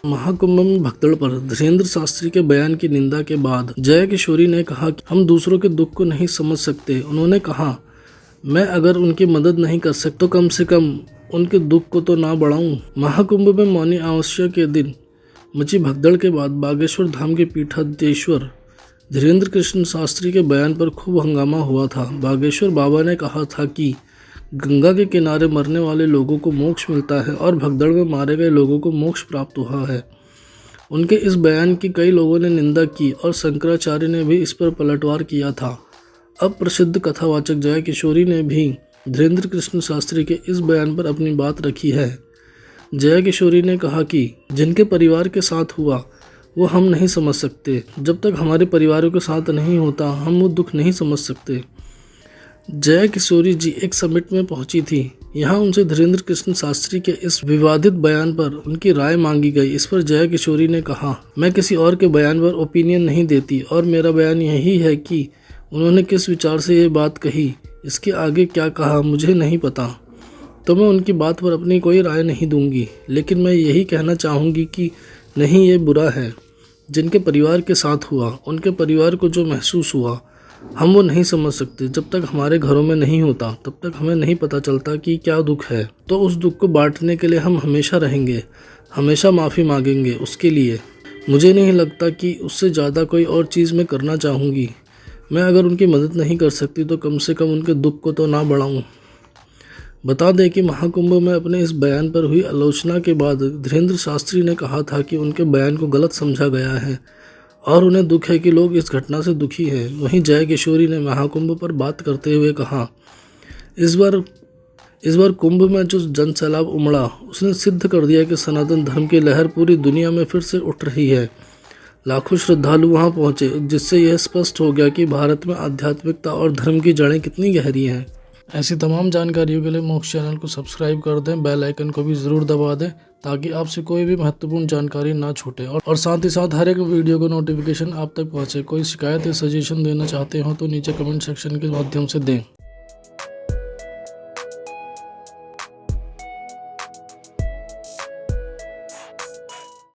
महाकुंभ में भगदड़ पर धीरेन्द्र शास्त्री के बयान की निंदा के बाद जया किशोरी ने कहा कि हम दूसरों के दुख को नहीं समझ सकते। उन्होंने कहा, मैं अगर उनकी मदद नहीं कर सकता तो कम से कम उनके दुख को तो ना बढ़ाऊं। महाकुंभ में मौनी अमावस्या के दिन मची भगदड़ के बाद बागेश्वर धाम के पीठाधीश्वर धीरेन्द्र कृष्ण शास्त्री के बयान पर खूब हंगामा हुआ था। बागेश्वर बाबा ने कहा था कि गंगा के किनारे मरने वाले लोगों को मोक्ष मिलता है और भगदड़ में मारे गए लोगों को मोक्ष प्राप्त हुआ है। उनके इस बयान की कई लोगों ने निंदा की और शंकराचार्य ने भी इस पर पलटवार किया था। अब प्रसिद्ध कथावाचक जया किशोरी ने भी धीरेन्द्र कृष्ण शास्त्री के इस बयान पर अपनी बात रखी है। जया किशोरी ने कहा कि जिनके परिवार के साथ हुआ वो हम नहीं समझ सकते। जब तक हमारे परिवारों के साथ नहीं होता हम वो दुख नहीं समझ सकते। जया किशोरी जी एक समिट में पहुंची थी। यहाँ उनसे धीरेन्द्र कृष्ण शास्त्री के इस विवादित बयान पर उनकी राय मांगी गई। इस पर जया किशोरी ने कहा, मैं किसी और के बयान पर ओपिनियन नहीं देती और मेरा बयान यही है कि उन्होंने किस विचार से ये बात कही। इसके आगे क्या कहा मुझे नहीं पता, तो मैं उनकी बात पर अपनी कोई राय नहीं दूंगी। लेकिन मैं यही कहना चाहूँगी कि नहीं, ये बुरा है। जिनके परिवार के साथ हुआ, उनके परिवार को जो महसूस हुआ, हम वो नहीं समझ सकते। जब तक हमारे घरों में नहीं होता तब तक हमें नहीं पता चलता कि क्या दुख है। तो उस दुख को बांटने के लिए हम हमेशा रहेंगे, हमेशा माफ़ी मांगेंगे उसके लिए। मुझे नहीं लगता कि उससे ज़्यादा कोई और चीज़ मैं करना चाहूँगी। मैं अगर उनकी मदद नहीं कर सकती तो कम से कम उनके दुख को तो ना बढ़ाऊँ। बता दें कि महाकुंभ में अपने इस बयान पर हुई आलोचना के बाद धीरेन्द्र शास्त्री ने कहा था कि उनके बयान को गलत समझा गया है और उन्हें दुख है कि लोग इस घटना से दुखी हैं। वहीं जया किशोरी ने महाकुंभ पर बात करते हुए कहा, इस बार कुंभ में जो जन सैलाब उमड़ा उसने सिद्ध कर दिया कि सनातन धर्म की लहर पूरी दुनिया में फिर से उठ रही है। लाखों श्रद्धालु वहां पहुंचे, जिससे यह स्पष्ट हो गया कि भारत में आध्यात्मिकता और धर्म की जड़ें कितनी गहरी हैं। ऐसी तमाम जानकारियों के लिए मोक्ष चैनल को सब्सक्राइब कर दें, बेल आइकन को भी ज़रूर दबा दें ताकि आपसे कोई भी महत्वपूर्ण जानकारी ना छूटे और साथ ही साथ हर एक वीडियो को नोटिफिकेशन आप तक पहुंचे। कोई शिकायत या सजेशन देना चाहते हो तो नीचे कमेंट सेक्शन के माध्यम से दें।